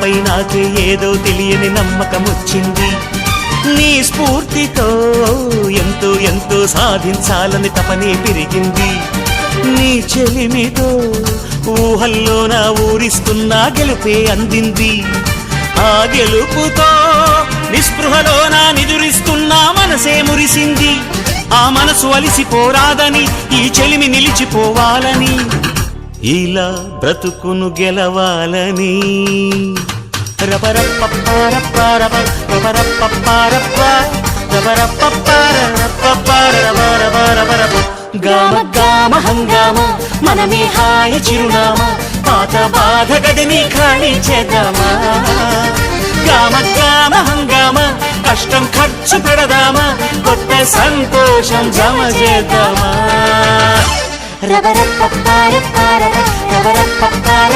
నీపై నాకే ఏదో తెలియని నమ్మకం వచ్చింది. నీ స్ఫూర్తితో ఎంతో ఎంతో సాధించాలని తపనే పెరిగింది. నీ చెలిమితో ఊహల్లో నా ఊరిస్తున్నా గెలుపే అందింది. ఆ గెలుపుతో నిస్పృహలో నా నిదురిస్తున్నా మనసే మురిసింది. ఆ మనసు అలిసిపోరాదని ఈ చెలిమి నిలిచిపోవాలని ఇలా బ్రతుకును గెలవాలని గామ గామ హంగామ మనమే హాయి చిరునామా పాత బాధ గదిని ఖాళీ చేద్దామా. గామ గామ హంగామ కష్టం ఖర్చు పెడదామా కొత్త సంతోషం జమ చేద్దామా. రబర పప్పార పార రబర పప్పార